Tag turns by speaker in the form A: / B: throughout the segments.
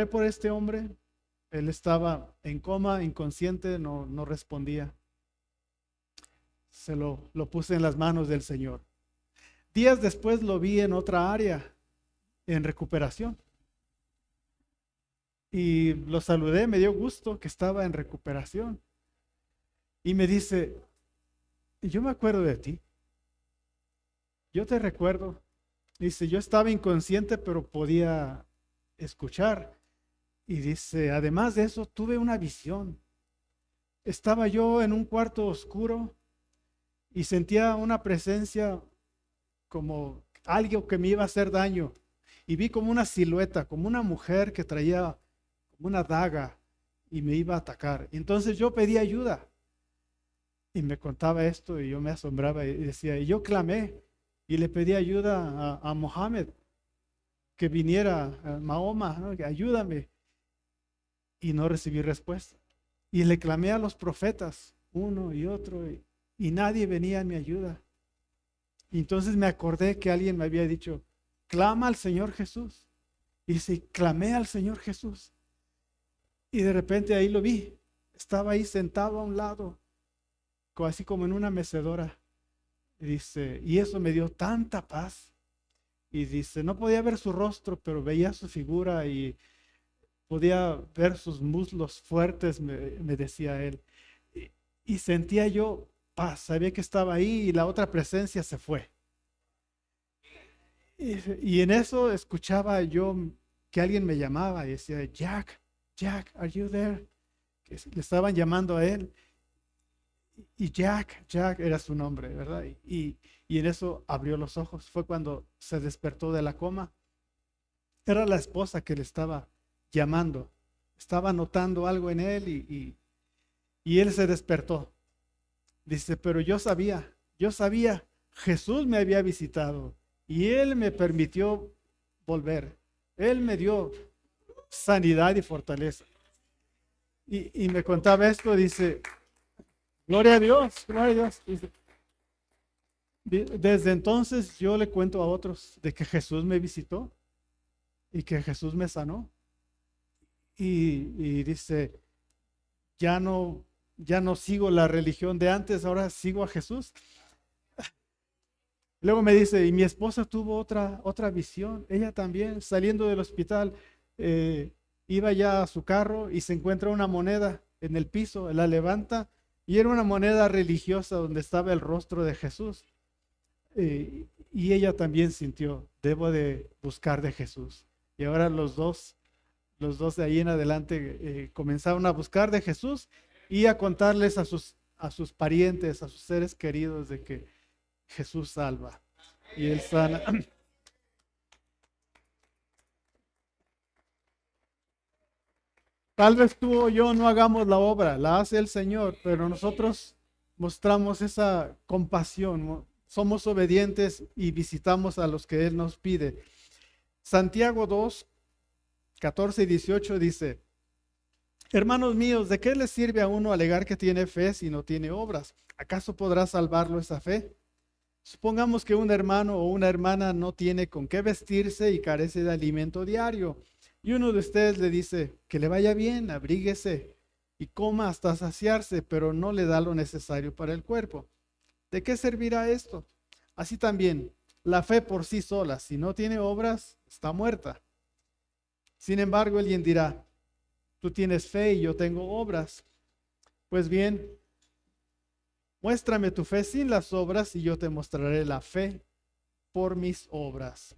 A: oré por este hombre. Él estaba en coma, inconsciente, no respondía. Lo puse en las manos del Señor. Días después lo vi en otra área, en recuperación. Y lo saludé, me dio gusto que estaba en recuperación. Y me dice, yo me acuerdo de ti. Yo te recuerdo. Dice, yo estaba inconsciente, pero podía escuchar. Y dice, además de eso, tuve una visión. Estaba yo en un cuarto oscuro y sentía una presencia como algo que me iba a hacer daño. Y vi como una silueta, como una mujer que traía como una daga y me iba a atacar. Y entonces yo pedí ayuda y me contaba esto y yo me asombraba y decía, y yo clamé y le pedí ayuda a Mohammed, que viniera, a Mahoma, ¿no? Que ayúdame. Y no recibí respuesta. Y le clamé a los profetas, uno y otro, y nadie venía a mi ayuda. Y entonces me acordé que alguien me había dicho, clama al Señor Jesús. Y dice, clamé al Señor Jesús. Y de repente ahí lo vi. Estaba ahí sentado a un lado, así como en una mecedora. Y dice, y eso me dio tanta paz. Y dice, no podía ver su rostro, pero veía su figura y podía ver sus muslos fuertes, me decía él. Y sentía yo paz, sabía que estaba ahí y la otra presencia se fue. Y en eso escuchaba yo que alguien me llamaba y decía, Jack, Jack, are you there? Que le estaban llamando a él. Y Jack era su nombre, ¿verdad? Y en eso abrió los ojos. Fue cuando se despertó de la coma. Era la esposa que le estaba llamando. Estaba notando algo en él y él se despertó. Dice, pero yo sabía, Jesús me había visitado y él me permitió volver. Él me dio sanidad y fortaleza. Y me contaba esto, dice, gloria a Dios, gloria a Dios. Dice, desde entonces yo le cuento a otros de que Jesús me visitó y que Jesús me sanó. Y dice, ya no sigo la religión de antes, ahora sigo a Jesús. Luego me dice, y mi esposa tuvo otra visión. Ella también, saliendo del hospital, eh, iba ya a su carro y se encuentra una moneda en el piso, la levanta y era una moneda religiosa donde estaba el rostro de Jesús. Y ella también sintió, debo de buscar de Jesús. Y ahora los dos de ahí en adelante comenzaron a buscar de Jesús y a contarles a sus parientes, a sus seres queridos de que Jesús salva y Él sana. Tal vez tú o yo no hagamos la obra, la hace el Señor, pero nosotros mostramos esa compasión, somos obedientes y visitamos a los que Él nos pide. Santiago 2, 14 y 18 dice, hermanos míos, ¿de qué le sirve a uno alegar que tiene fe si no tiene obras? ¿Acaso podrá salvarlo esa fe? Supongamos que un hermano o una hermana no tiene con qué vestirse y carece de alimento diario. Y uno de ustedes le dice que le vaya bien, abríguese y coma hasta saciarse, pero no le da lo necesario para el cuerpo. ¿De qué servirá esto? Así también, la fe por sí sola, si no tiene obras, está muerta. Sin embargo, alguien dirá, tú tienes fe y yo tengo obras. Pues bien, muéstrame tu fe sin las obras y yo te mostraré la fe por mis obras.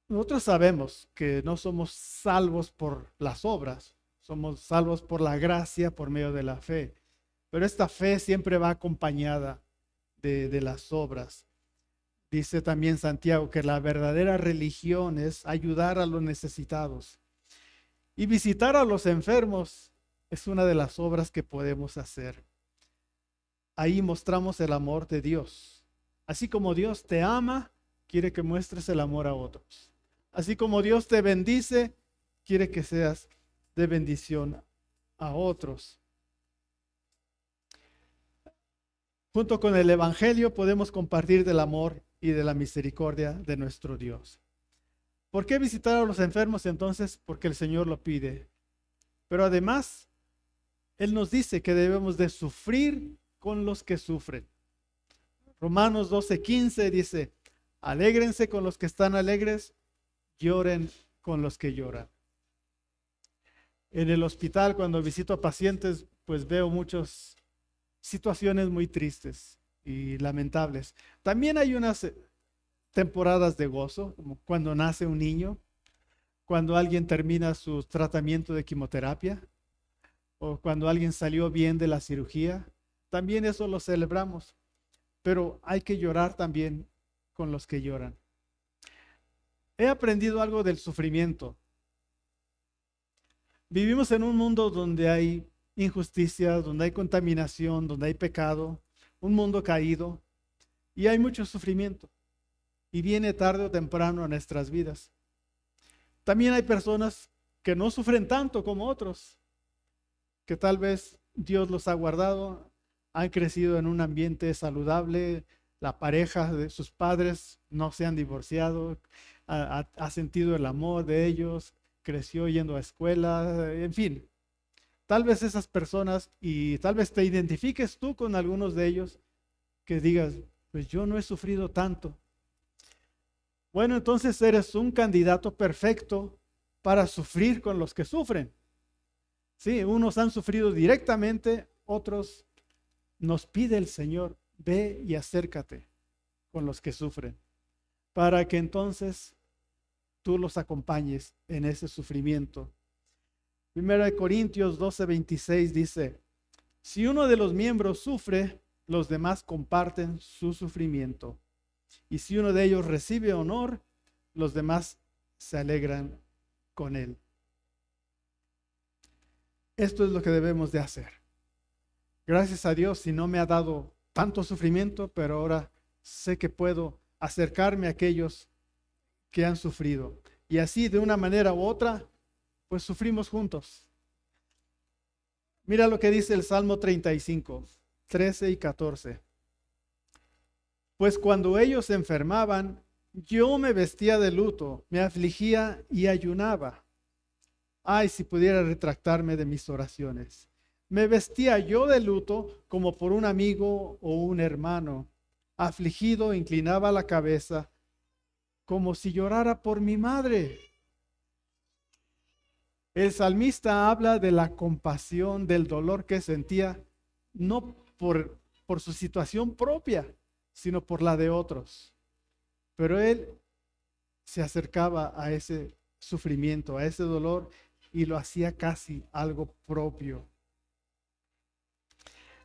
A: Nosotros sabemos que no somos salvos por las obras, somos salvos por la gracia por medio de la fe, pero esta fe siempre va acompañada de las obras. Dice también Santiago que la verdadera religión es ayudar a los necesitados y visitar a los enfermos es una de las obras que podemos hacer. Ahí mostramos el amor de Dios. Así como Dios te ama, quiere que muestres el amor a otros. Así como Dios te bendice, quiere que seas de bendición a otros. Junto con el Evangelio podemos compartir del amor y de la misericordia de nuestro Dios. ¿Por qué visitar a los enfermos entonces? Porque el Señor lo pide. Pero además, Él nos dice que debemos de sufrir con los que sufren. Romanos 12:15 dice, alégrense con los que están alegres, lloren con los que lloran. En el hospital, cuando visito a pacientes, pues veo muchas situaciones muy tristes y lamentables. También hay unas temporadas de gozo, como cuando nace un niño, cuando alguien termina su tratamiento de quimioterapia, o cuando alguien salió bien de la cirugía. También eso lo celebramos, pero hay que llorar también con los que lloran. He aprendido algo del sufrimiento. Vivimos en un mundo donde hay injusticia, donde hay contaminación, donde hay pecado, un mundo caído, y hay mucho sufrimiento. Y viene tarde o temprano a nuestras vidas. También hay personas que no sufren tanto como otros, que tal vez Dios los ha guardado, han crecido en un ambiente saludable, la pareja de sus padres no se han divorciado, ha sentido el amor de ellos, creció yendo a escuela, en fin. Tal vez esas personas, y tal vez te identifiques tú con algunos de ellos, que digas, pues yo no he sufrido tanto. Bueno, entonces eres un candidato perfecto para sufrir con los que sufren. Sí, unos han sufrido directamente, otros nos pide el Señor, ve y acércate con los que sufren, para que entonces tú los acompañes en ese sufrimiento. 1 Corintios 12:26 dice, si uno de los miembros sufre, los demás comparten su sufrimiento. Y si uno de ellos recibe honor, los demás se alegran con él. Esto es lo que debemos de hacer. Gracias a Dios, si no me ha dado tanto sufrimiento, pero ahora sé que puedo acercarme a aquellos que han sufrido. Y así, de una manera u otra, pues sufrimos juntos. Mira lo que dice el Salmo 35, 13 y 14. Pues cuando ellos se enfermaban, yo me vestía de luto, me afligía y ayunaba. Ay, si pudiera retractarme de mis oraciones. Me vestía yo de luto como por un amigo o un hermano. Afligido, inclinaba la cabeza como si llorara por mi madre. El salmista habla de la compasión, del dolor que sentía, no por su situación propia, sino por la de otros. Pero él se acercaba a ese sufrimiento, a ese dolor, y lo hacía casi algo propio.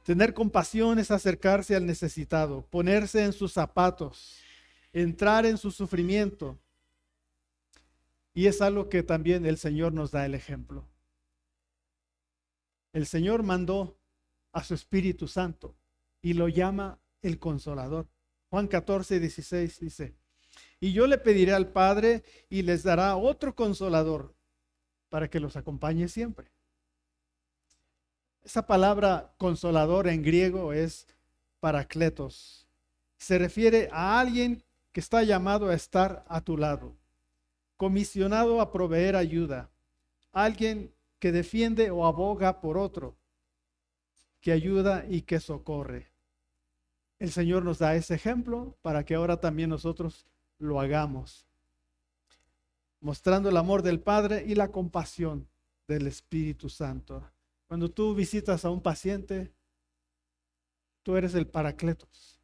A: Tener compasión es acercarse al necesitado, ponerse en sus zapatos, entrar en su sufrimiento. Y es algo que también el Señor nos da el ejemplo. El Señor mandó a su Espíritu Santo y lo llama el Consolador. Juan 14:16 dice, y yo le pediré al Padre y les dará otro Consolador para que los acompañe siempre. Esa palabra consolador en griego es parakletos. Se refiere a alguien que está llamado a estar a tu lado, comisionado a proveer ayuda, alguien que defiende o aboga por otro, que ayuda y que socorre. El Señor nos da ese ejemplo para que ahora también nosotros lo hagamos, mostrando el amor del Padre y la compasión del Espíritu Santo. Cuando tú visitas a un paciente, tú eres el Paracletos.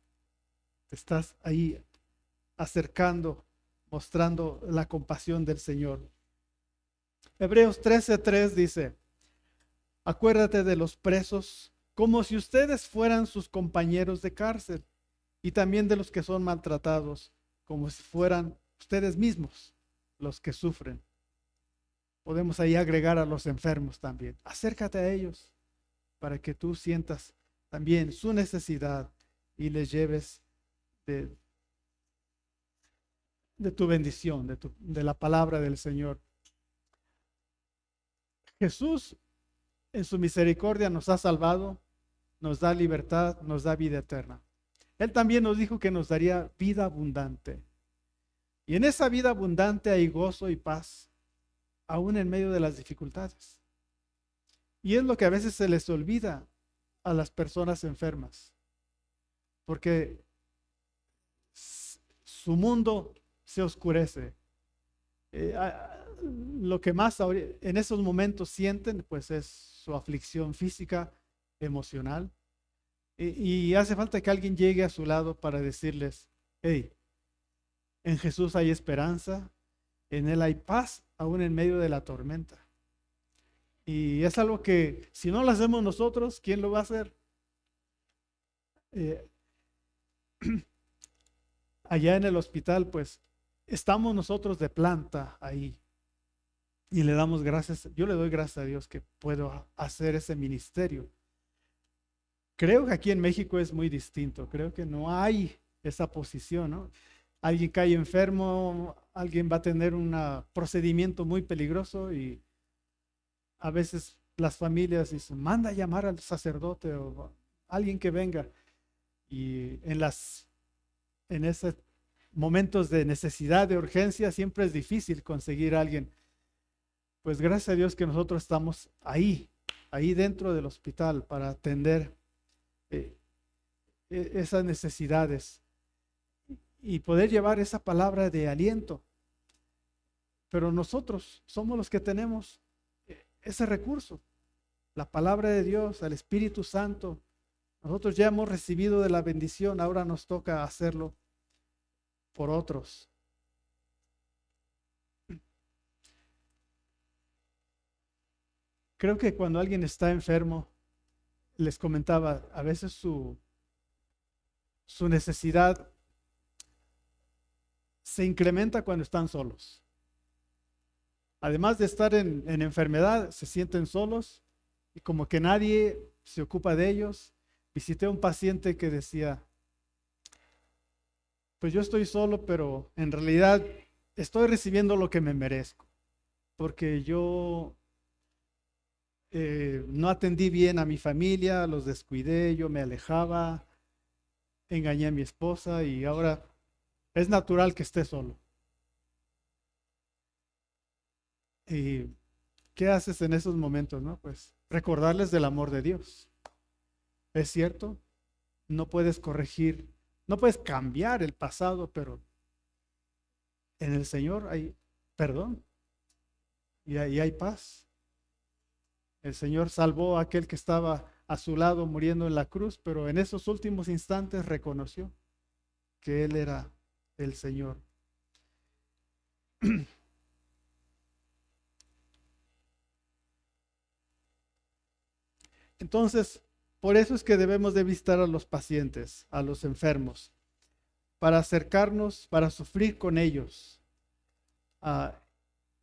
A: Te estás ahí acercando, mostrando la compasión del Señor. Hebreos 13:3 dice, acuérdate de los presos como si ustedes fueran sus compañeros de cárcel, y también de los que son maltratados, como si fueran ustedes mismos los que sufren. Podemos ahí agregar a los enfermos también. Acércate a ellos para que tú sientas también su necesidad y les lleves de tu bendición, de la palabra del Señor. Jesús en su misericordia nos ha salvado, nos da libertad, nos da vida eterna. Él también nos dijo que nos daría vida abundante. Y en esa vida abundante hay gozo y paz, aún en medio de las dificultades. Y es lo que a veces se les olvida a las personas enfermas, porque su mundo se oscurece. Lo que más en esos momentos sienten, pues es su aflicción física, emocional. Y hace falta que alguien llegue a su lado para decirles, hey, en Jesús hay esperanza, en Él hay paz, aún en medio de la tormenta. Y es algo que si no lo hacemos nosotros, ¿quién lo va a hacer? Eh, Allá en el hospital, pues estamos nosotros de planta ahí y le damos gracias. Yo le doy gracias a Dios que puedo hacer ese ministerio. Creo que aquí en México es muy distinto. Creo que no hay esa posición, ¿no? Alguien cae enfermo, alguien va a tener un procedimiento muy peligroso y a veces las familias dicen, manda a llamar al sacerdote o alguien que venga. Y en esos momentos de necesidad, de urgencia, siempre es difícil conseguir a alguien. Pues gracias a Dios que nosotros estamos ahí dentro del hospital para atender esas necesidades y poder llevar esa palabra de aliento. Pero nosotros somos los que tenemos ese recurso, la palabra de Dios, el Espíritu Santo. Nosotros ya hemos recibido de la bendición, ahora nos toca hacerlo por otros. Creo que cuando alguien está enfermo, les comentaba, a veces su necesidad se incrementa cuando están solos. Además de estar en enfermedad, se sienten solos y como que nadie se ocupa de ellos. Visité a un paciente que decía, pues yo estoy solo, pero en realidad estoy recibiendo lo que me merezco, porque yo no atendí bien a mi familia, los descuidé, yo me alejaba, engañé a mi esposa y ahora es natural que esté solo. ¿Y qué haces en esos momentos, no? Pues recordarles del amor de Dios. Es cierto, no puedes corregir, no puedes cambiar el pasado, pero en el Señor hay perdón y hay paz. El Señor salvó a aquel que estaba a su lado muriendo en la cruz, pero en esos últimos instantes reconoció que Él era el Señor. Entonces, por eso es que debemos de visitar a los pacientes, a los enfermos, para acercarnos, para sufrir con ellos.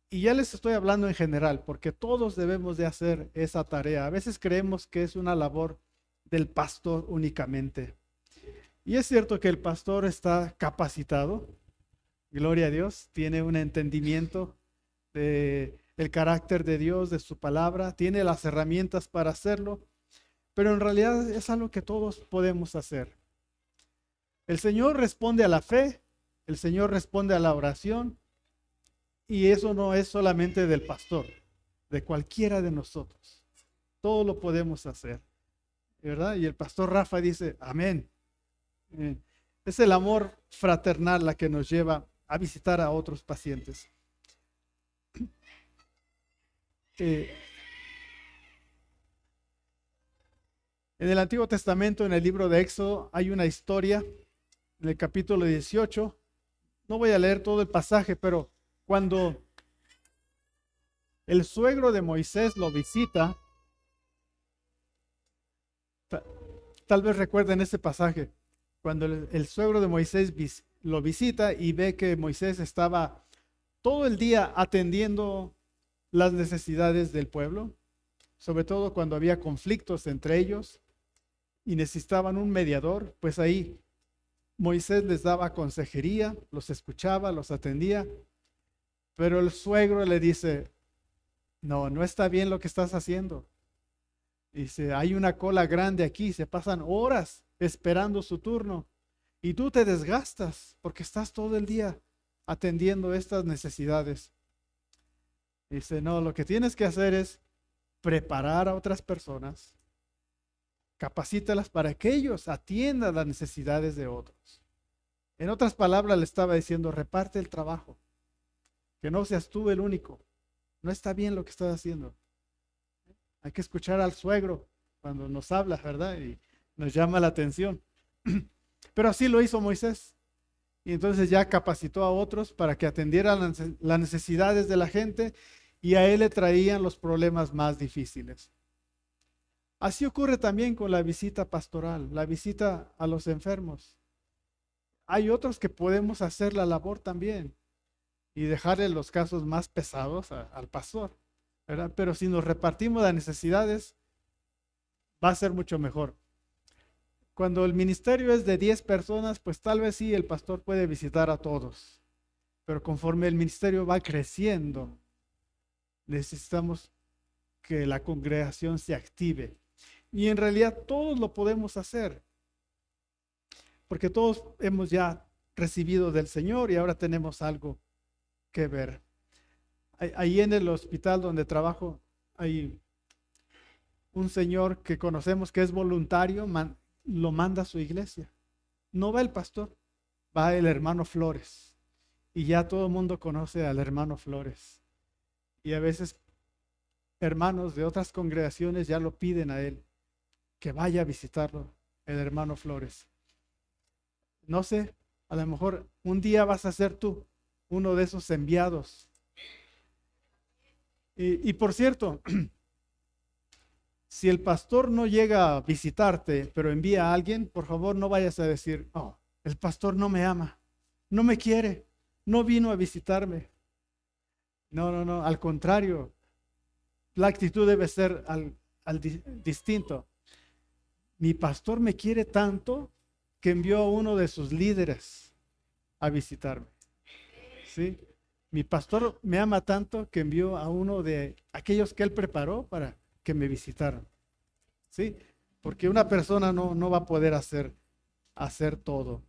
A: Y ya les estoy hablando en general, porque todos debemos de hacer esa tarea. A veces creemos que es una labor del pastor únicamente. Y es cierto que el pastor está capacitado, gloria a Dios, tiene un entendimiento del carácter de Dios, de su palabra, tiene las herramientas para hacerlo, pero en realidad es algo que todos podemos hacer. El Señor responde a la fe, el Señor responde a la oración, y eso no es solamente del pastor, de cualquiera de nosotros. Todo lo podemos hacer, ¿verdad? Y el pastor Rafa dice, amén. Es el amor fraternal la que nos lleva a visitar a otros pacientes. En el Antiguo Testamento, en el libro de Éxodo, hay una historia, en el capítulo 18. No voy a leer todo el pasaje, pero cuando el suegro de Moisés lo visita, tal vez recuerden ese pasaje, cuando el suegro de Moisés lo visita y ve que Moisés estaba todo el día atendiendo las necesidades del pueblo, sobre todo cuando había conflictos entre ellos y necesitaban un mediador, pues ahí Moisés les daba consejería, los escuchaba, los atendía, pero el suegro le dice, no, no está bien lo que estás haciendo. Dice, hay una cola grande aquí, se pasan horas esperando su turno y tú te desgastas porque estás todo el día atendiendo estas necesidades. Dice, no, lo que tienes que hacer es preparar a otras personas, capacítalas para que ellos atiendan las necesidades de otros. En otras palabras, le estaba diciendo, reparte el trabajo, que no seas tú el único. No está bien lo que estás haciendo. Hay que escuchar al suegro cuando nos habla, ¿verdad? Y nos llama la atención. Pero así lo hizo Moisés. Y entonces ya capacitó a otros para que atendieran las necesidades de la gente y a él le traían los problemas más difíciles. Así ocurre también con la visita pastoral, la visita a los enfermos. Hay otros que podemos hacer la labor también y dejarle los casos más pesados al pastor, ¿verdad? Pero si nos repartimos las necesidades, va a ser mucho mejor. Cuando el ministerio es de 10 personas, pues tal vez sí, el pastor puede visitar a todos. Pero conforme el ministerio va creciendo, necesitamos que la congregación se active. Y en realidad todos lo podemos hacer. Porque todos hemos ya recibido del Señor y ahora tenemos algo que ver. Ahí en el hospital donde trabajo hay un señor que conocemos que es voluntario, lo manda a su iglesia. No va el pastor, va el hermano Flores. Y ya todo el mundo conoce al hermano Flores. Y a veces hermanos de otras congregaciones ya lo piden a él, que vaya a visitarlo, el hermano Flores. No sé, a lo mejor un día vas a ser tú uno de esos enviados. Y por cierto, si el pastor no llega a visitarte, pero envía a alguien, por favor no vayas a decir, oh, el pastor no me ama, no me quiere, no vino a visitarme. No, al contrario, la actitud debe ser distinto. Mi pastor me quiere tanto que envió a uno de sus líderes a visitarme. ¿Sí? Mi pastor me ama tanto que envió a uno de aquellos que él preparó para que me visitaran. ¿Sí? Porque una persona no va a poder hacer todo.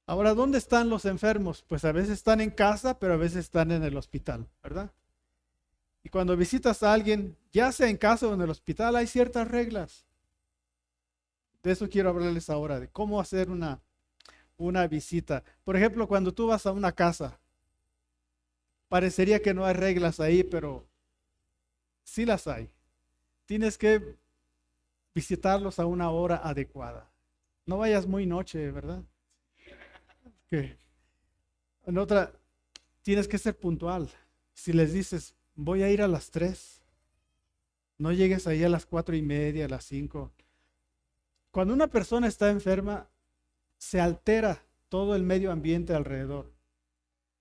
A: Ahora, ¿dónde están los enfermos? Pues a veces están en casa, pero a veces están en el hospital, ¿verdad? Y cuando visitas a alguien, ya sea en casa o en el hospital, hay ciertas reglas. De eso quiero hablarles ahora, de cómo hacer una visita. Por ejemplo, cuando tú vas a una casa, parecería que no hay reglas ahí, pero sí las hay. Tienes que visitarlos a una hora adecuada. No vayas muy noche, ¿verdad? Que en otra, tienes que ser puntual. Si les dices, voy a ir a las 3, no llegues ahí a las 4:30, a las 5. Cuando una persona está enferma, se altera todo el medio ambiente alrededor.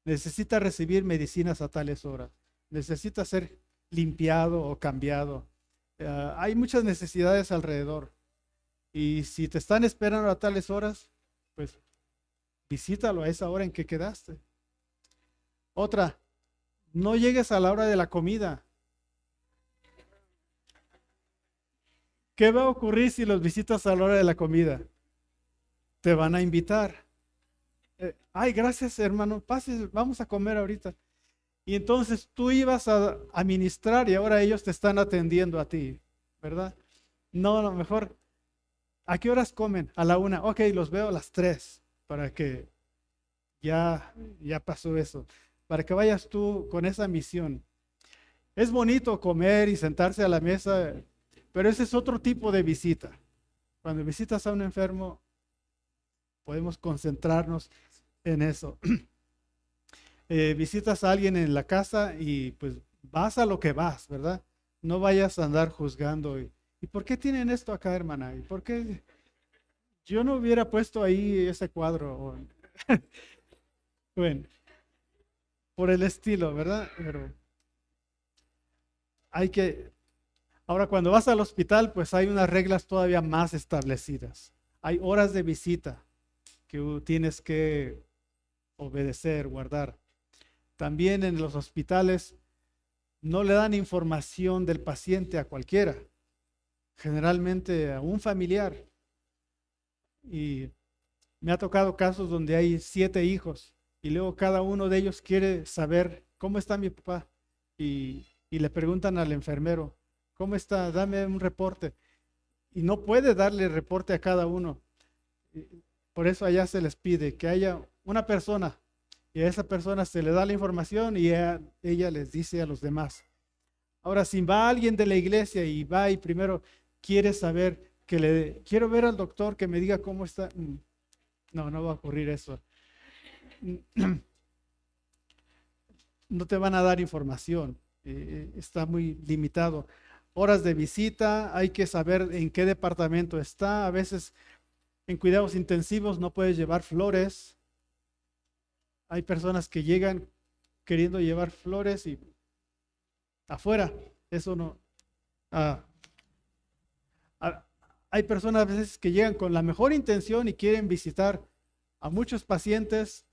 A: Necesita recibir medicinas a tales horas. Necesita ser limpiado o cambiado. Hay muchas necesidades alrededor. Y si te están esperando a tales horas, pues visítalo a esa hora en que quedaste. Otra, no llegues a la hora de la comida. ¿Qué va a ocurrir si los visitas a la hora de la comida? Te van a invitar. Ay, gracias hermano, pase, vamos a comer ahorita. Y entonces tú ibas a ministrar y ahora ellos te están atendiendo a ti, ¿verdad? No, mejor, ¿a qué horas comen? A la 1. Ok, los veo a las 3 para que ya pasó eso. Para que vayas tú con esa misión. Es bonito comer y sentarse a la mesa, pero ese es otro tipo de visita. Cuando visitas a un enfermo, podemos concentrarnos en eso. Visitas a alguien en la casa y pues vas a lo que vas, ¿verdad? No vayas a andar juzgando. ¿Y por qué tienen esto acá, hermana? ¿Y por qué yo no hubiera puesto ahí ese cuadro? Bueno, por el estilo, ¿verdad? Pero ahora cuando vas al hospital, pues hay unas reglas todavía más establecidas. Hay horas de visita que tienes que obedecer, guardar. También en los hospitales no le dan información del paciente a cualquiera, generalmente a un familiar. Y Me ha tocado casos donde hay 7 hijos y luego cada uno de ellos quiere saber cómo está mi papá y le preguntan al enfermero, ¿cómo está? Dame un reporte. Y no puede darle reporte a cada uno. Por eso allá se les pide que haya una persona y a esa persona se le da la información y ella les dice a los demás. Ahora, si va alguien de la iglesia y va y primero quiere saber quiero ver al doctor que me diga cómo está. No, no va a ocurrir eso. No te van a dar información. Está muy limitado. Horas de visita, hay que saber en qué departamento está. A veces en cuidados intensivos no puedes llevar flores. Hay personas que llegan queriendo llevar flores y afuera. Eso no. Ah, hay personas a veces que llegan con la mejor intención y quieren visitar a muchos pacientes,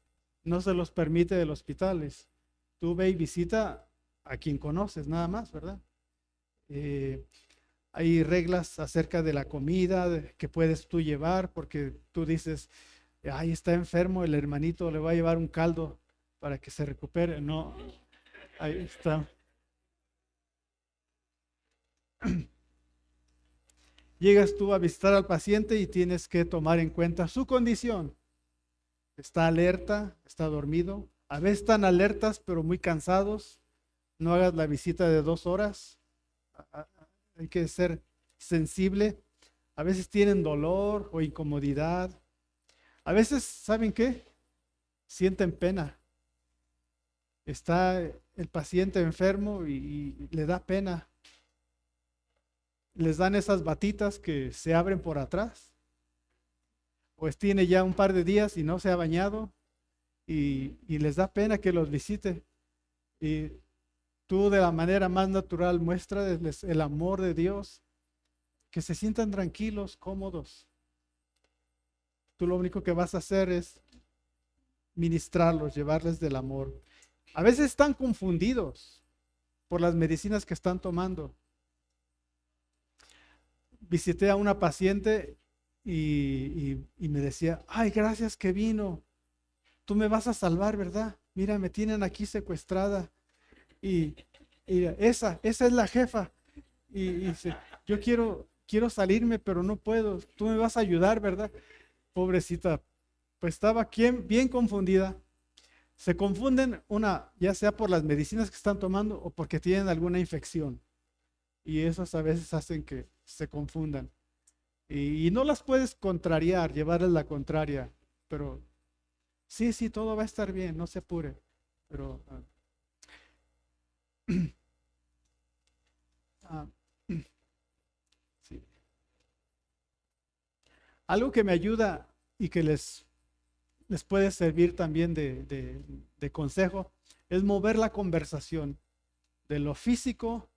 A: no se los permite el hospital. Tú ve y visita a quien conoces, nada más, ¿verdad? Hay reglas acerca de la comida que puedes tú llevar, porque tú dices, ahí está enfermo, el hermanito le va a llevar un caldo para que se recupere. No, ahí está. Llegas tú a visitar al paciente y tienes que tomar en cuenta su condición. Está alerta, está dormido. A veces están alertas, pero muy cansados. No hagas la visita de 2 horas. Hay que ser sensible. A veces tienen dolor o incomodidad. A veces, ¿saben qué? Sienten pena. Está el paciente enfermo y le da pena. Les dan esas batitas que se abren por atrás. Pues tiene ya un par de días y no se ha bañado y les da pena que los visite. Y tú de la manera más natural muéstrales el amor de Dios, que se sientan tranquilos, cómodos. Tú lo único que vas a hacer es ministrarlos, llevarles del amor. A veces están confundidos por las medicinas que están tomando. Visité a una paciente y me decía, ay, gracias que vino. Tú me vas a salvar, ¿verdad? Mira, me tienen aquí secuestrada. Y, y esa es la jefa. Y dice, yo quiero salirme, pero no puedo. Tú me vas a ayudar, ¿verdad? Pobrecita, pues estaba bien confundida. Se confunden ya sea por las medicinas que están tomando o porque tienen alguna infección. Y esas a veces hacen que se confundan. Y no las puedes contrariar, llevarles la contraria, pero sí, todo va a estar bien, no se apure. Pero ah, sí. Algo que me ayuda y que les puede servir también de consejo es mover la conversación de lo físico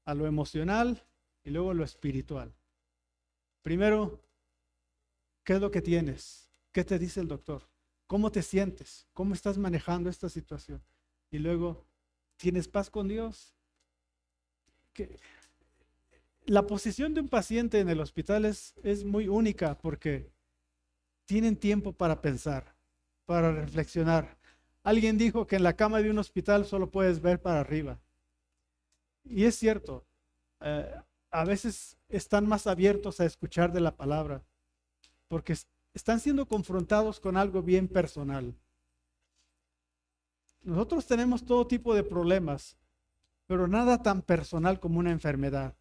A: a lo emocional y luego lo espiritual. Primero, ¿qué es lo que tienes? ¿Qué te dice el doctor? ¿Cómo te sientes? ¿Cómo estás manejando esta situación? Y luego, ¿tienes paz con Dios? La posición de un paciente en el hospital es muy única porque tienen tiempo para pensar, para reflexionar. Alguien dijo que en la cama de un hospital solo puedes ver para arriba. Y es cierto, a veces están más abiertos a escuchar de la palabra porque están siendo confrontados con algo bien personal. Nosotros tenemos todo tipo de problemas, pero nada tan personal como una enfermedad.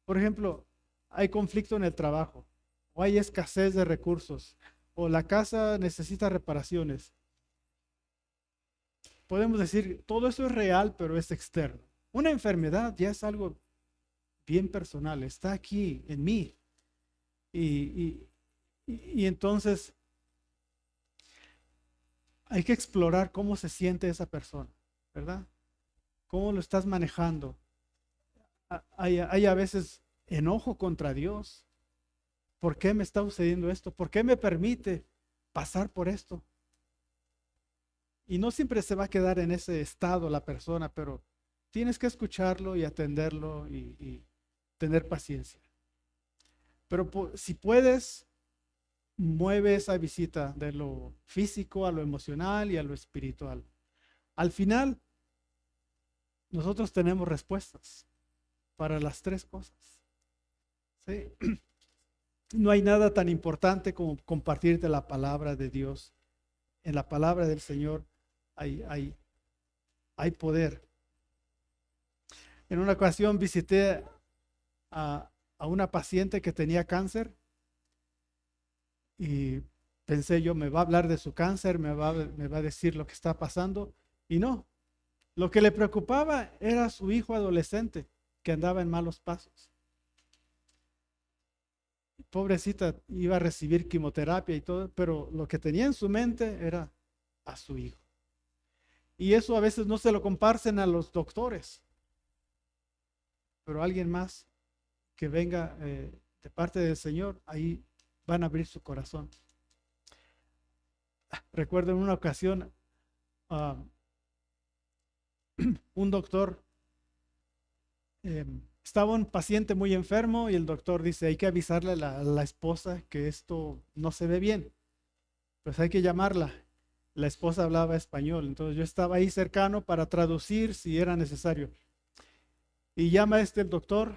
A: Por ejemplo, hay conflicto en el trabajo, o hay escasez de recursos, o la casa necesita reparaciones. Podemos decir, todo eso es real, pero es externo. Una enfermedad ya es algo bien personal, está aquí en mí. Y entonces hay que explorar cómo se siente esa persona, ¿verdad? ¿Cómo lo estás manejando? Hay a veces enojo contra Dios. ¿Por qué me está sucediendo esto? ¿Por qué me permite pasar por esto? Y no siempre se va a quedar en ese estado la persona, pero tienes que escucharlo y atenderlo y tener paciencia. Pero si puedes, mueve esa visita de lo físico a lo emocional y a lo espiritual. Al final, nosotros tenemos respuestas para las tres cosas. ¿Sí? No hay nada tan importante como compartirte la palabra de Dios. En la palabra del Señor hay poder. En una ocasión visité a una paciente que tenía cáncer y pensé yo, me va a hablar de su cáncer, me va a decir lo que está pasando. Y no, lo que le preocupaba era su hijo adolescente que andaba en malos pasos. Pobrecita, iba a recibir quimioterapia y todo, pero lo que tenía en su mente era a su hijo. Y eso a veces no se lo comparten a los doctores, pero alguien más que venga de parte del Señor, ahí van a abrir su corazón. Recuerdo en una ocasión, un doctor, estaba un paciente muy enfermo y el doctor dice, hay que avisarle a la esposa que esto no se ve bien, pues hay que llamarla. La esposa hablaba español, entonces yo estaba ahí cercano para traducir si era necesario. Y llama el doctor,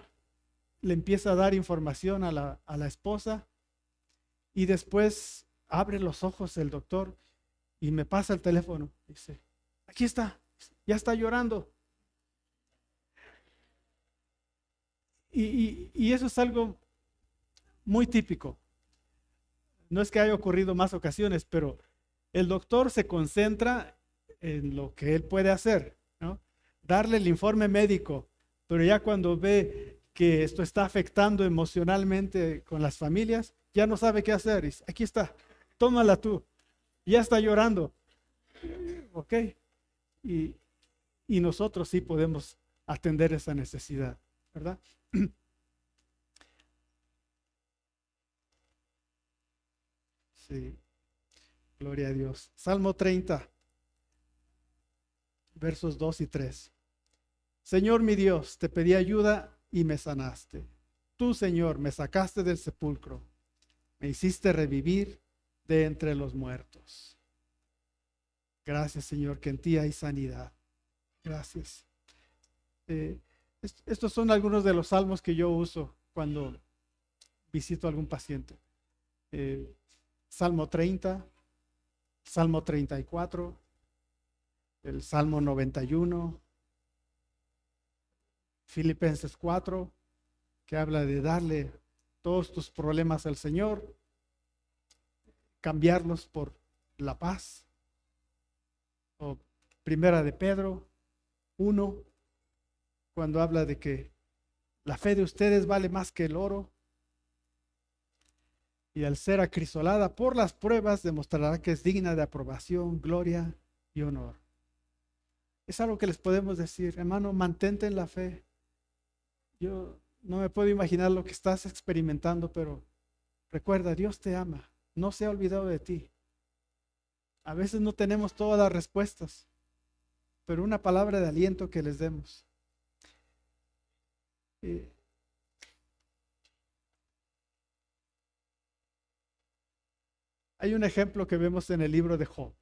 A: le empieza a dar información a la esposa y después abre los ojos el doctor y me pasa el teléfono. Dice, aquí está, ya está llorando. Y eso es algo muy típico. No es que haya ocurrido más ocasiones, pero el doctor se concentra en lo que él puede hacer, ¿no? Darle el informe médico, pero ya cuando ve que esto está afectando emocionalmente con las familias, ya no sabe qué hacer. Dice, aquí está, tómala tú. Ya está llorando. ¿Ok? Y, y nosotros sí podemos atender esa necesidad, ¿verdad? Sí, gloria a Dios. Salmo 30, versos 2 y 3. Señor mi Dios, te pedí ayuda y me sanaste. Tú, Señor, me sacaste del sepulcro. Me hiciste revivir de entre los muertos. Gracias, Señor, que en ti hay sanidad. Gracias. Estos son algunos de los salmos que yo uso cuando visito a algún paciente. Salmo 30, Salmo 34, el Salmo 91, Filipenses 4, que habla de darle todos tus problemas al Señor, cambiarlos por la paz. O Primera de Pedro 1, cuando habla de que la fe de ustedes vale más que el oro, y al ser acrisolada por las pruebas demostrará que es digna de aprobación, gloria y honor. Es algo que les podemos decir, hermano, mantente en la fe. Yo no me puedo imaginar lo que estás experimentando, pero recuerda, Dios te ama, no se ha olvidado de ti. A veces no tenemos todas las respuestas, pero una palabra de aliento que les demos. Hay un ejemplo que vemos en el libro de Job.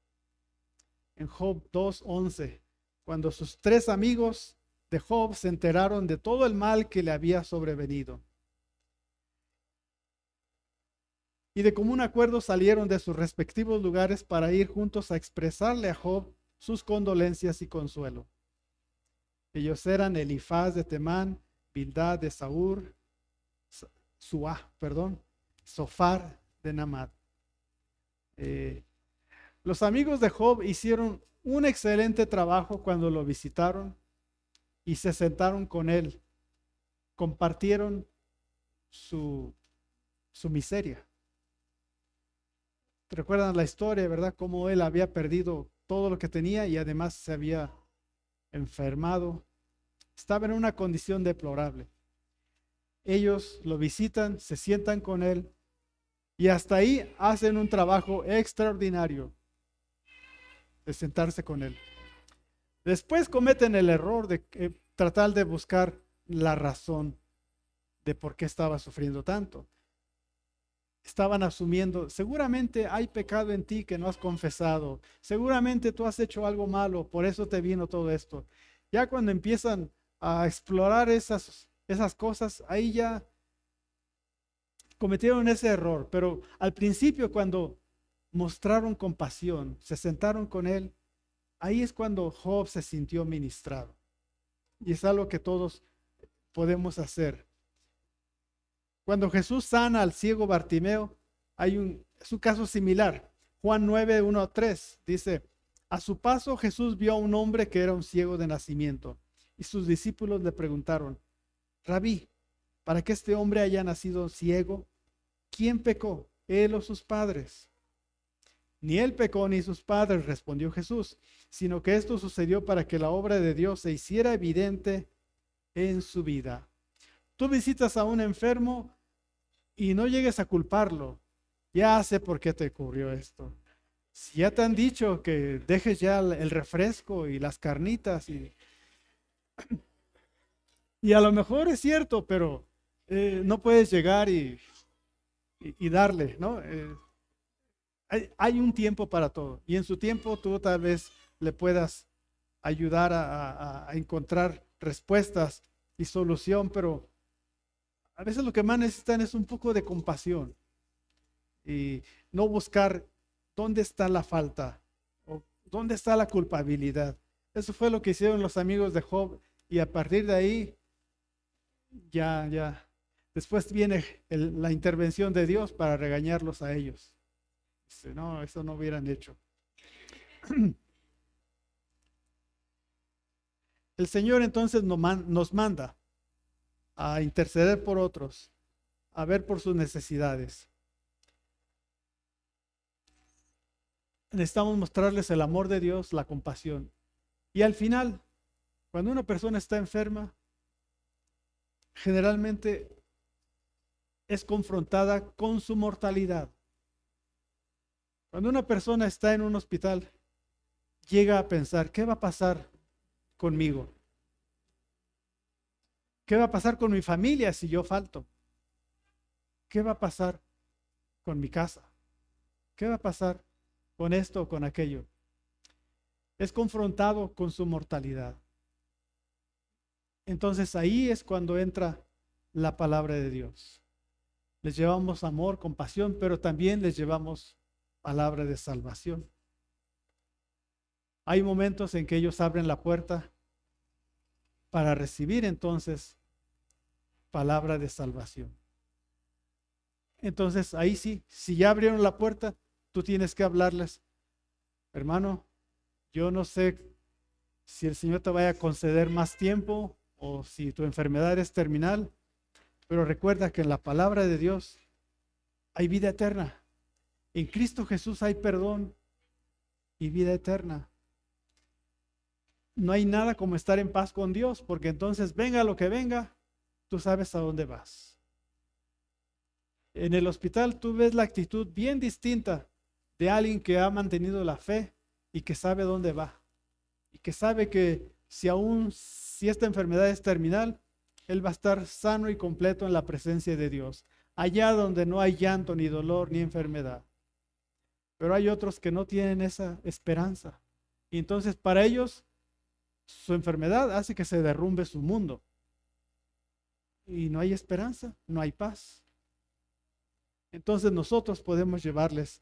A: En Job 2:11, cuando sus tres amigos de Job se enteraron de todo el mal que le había sobrevenido. Y de común acuerdo salieron de sus respectivos lugares para ir juntos a expresarle a Job sus condolencias y consuelo. Ellos eran Elifaz de Temán, Bildad de Saúr, Sofar de Namat. Los amigos de Job hicieron un excelente trabajo cuando lo visitaron y se sentaron con él. Compartieron su miseria. ¿Te recuerdan la historia, verdad? Cómo él había perdido todo lo que tenía y además se había enfermado. Estaba en una condición deplorable. Ellos lo visitan, se sientan con él y hasta ahí hacen un trabajo extraordinario de sentarse con él. Después cometen el error de tratar de buscar la razón de por qué estaba sufriendo tanto. estaban asumiendo, seguramente hay pecado en ti que no has confesado, seguramente tú has hecho algo malo, por eso te vino todo esto. Ya cuando empiezan a explorar esas cosas, ahí ya cometieron ese error, pero al principio cuando mostraron compasión, se sentaron con él, ahí es cuando Job se sintió ministrado. Y es algo que todos podemos hacer. Cuando Jesús sana al ciego Bartimeo, es un caso similar. Juan 9, 1 a 3 dice, a su paso Jesús vio a un hombre que era un ciego de nacimiento, y sus discípulos le preguntaron, Rabí, ¿para que este hombre haya nacido ciego? ¿Quién pecó, él o sus padres? Ni él pecó ni sus padres, respondió Jesús, sino que esto sucedió para que la obra de Dios se hiciera evidente en su vida. Tú visitas a un enfermo y no llegues a culparlo. Ya sé por qué te ocurrió esto. Si ya te han dicho que dejes ya el refresco y las carnitas y a lo mejor es cierto, pero no puedes llegar y darle, ¿no? Hay un tiempo para todo y en su tiempo tú tal vez le puedas ayudar a encontrar respuestas y solución, pero a veces lo que más necesitan es un poco de compasión y no buscar dónde está la falta o dónde está la culpabilidad. Eso fue lo que hicieron los amigos de Job y a partir de ahí ya. Después viene la intervención de Dios para regañarlos a ellos. Dice, no, eso no hubieran hecho. El Señor entonces nos manda a interceder por otros, a ver por sus necesidades. Necesitamos mostrarles el amor de Dios, la compasión. Y al final, cuando una persona está enferma, generalmente es confrontada con su mortalidad. Cuando una persona está en un hospital, llega a pensar, ¿qué va a pasar conmigo? ¿Qué va a pasar con mi familia si yo falto? ¿Qué va a pasar con mi casa? ¿Qué va a pasar con esto o con aquello? Es confrontado con su mortalidad. Entonces ahí es cuando entra la palabra de Dios. Les llevamos amor, compasión, pero también les llevamos palabra de salvación. Hay momentos en que ellos abren la puerta para recibir entonces palabra de salvación. Entonces ahí sí, si ya abrieron la puerta, tú tienes que hablarles, hermano, yo no sé si el Señor te vaya a conceder más tiempo o si tu enfermedad es terminal, pero recuerda que en la palabra de Dios hay vida eterna. En Cristo Jesús hay perdón y vida eterna. No hay nada como estar en paz con Dios, porque entonces venga lo que venga, tú sabes a dónde vas. En el hospital tú ves la actitud bien distinta de alguien que ha mantenido la fe y que sabe dónde va. Y que sabe que si esta enfermedad es terminal, él va a estar sano y completo en la presencia de Dios. Allá donde no hay llanto, ni dolor, ni enfermedad. Pero hay otros que no tienen esa esperanza. Y entonces para ellos su enfermedad hace que se derrumbe su mundo. Y no hay esperanza, no hay paz. Entonces nosotros podemos llevarles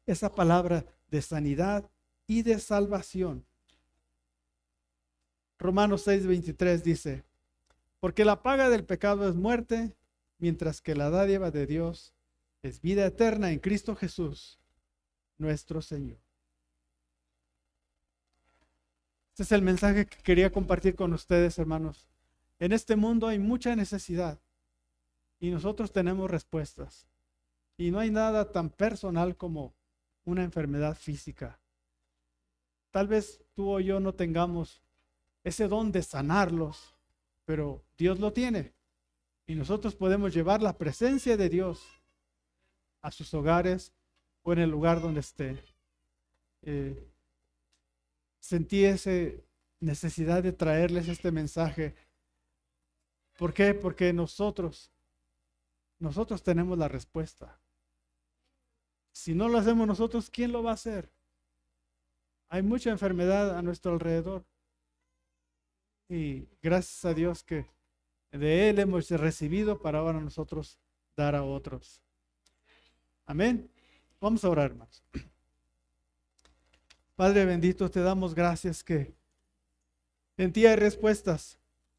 A: esa palabra de sanidad y de salvación. Romanos 6:23 dice, porque la paga del pecado es muerte, mientras que la dádiva de Dios es vida eterna en Cristo Jesús, nuestro Señor. Este es el mensaje que quería compartir con ustedes, hermanos. En este mundo hay mucha necesidad y nosotros tenemos respuestas. Y no hay nada tan personal como una enfermedad física. Tal vez tú o yo no tengamos ese don de sanarlos, pero Dios lo tiene. Y nosotros podemos llevar la presencia de Dios a sus hogares o en el lugar donde esté. Sentí esa necesidad de traerles este mensaje. ¿Por qué? Porque nosotros nosotros tenemos la respuesta. Si no lo hacemos nosotros, ¿quién lo va a hacer? Hay mucha enfermedad a nuestro alrededor. Y gracias a Dios que de Él hemos recibido para ahora nosotros dar a otros. Amén. Vamos a orar, hermanos. Padre bendito, te damos gracias que en ti hay respuestas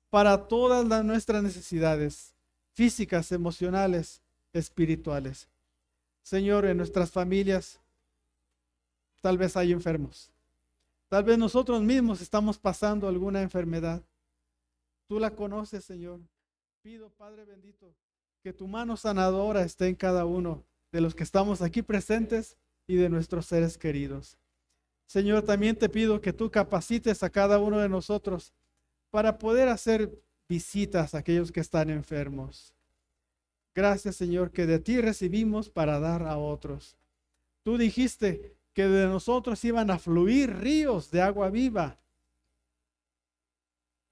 A: para todas nuestras necesidades físicas, emocionales, espirituales. Señor, en nuestras familias tal vez hay enfermos. Tal vez nosotros mismos estamos pasando alguna enfermedad. Tú la conoces, Señor. Pido, Padre bendito, que tu mano sanadora esté en cada uno de los que estamos aquí presentes y de nuestros seres queridos. Señor, también te pido que tú capacites a cada uno de nosotros para poder hacer visitas a aquellos que están enfermos. Gracias, Señor, que de ti recibimos para dar a otros. Tú dijiste que de nosotros iban a fluir ríos de agua viva.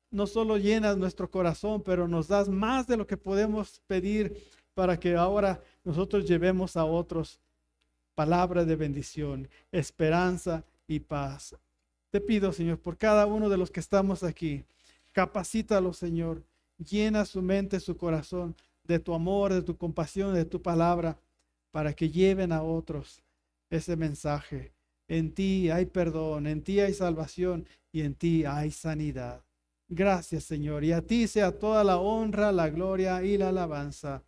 A: No solo llenas nuestro corazón, pero nos das más de lo que podemos pedir para que ahora nosotros llevemos a otros palabra de bendición, esperanza y paz. Te pido, Señor, por cada uno de los que estamos aquí, capacítalo, Señor, llena su mente, su corazón de tu amor, de tu compasión, de tu palabra, para que lleven a otros ese mensaje. En ti hay perdón, en ti hay salvación y en ti hay sanidad. Gracias, Señor, y a ti sea toda la honra, la gloria y la alabanza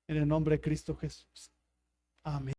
A: en el nombre de Cristo Jesús. Amén.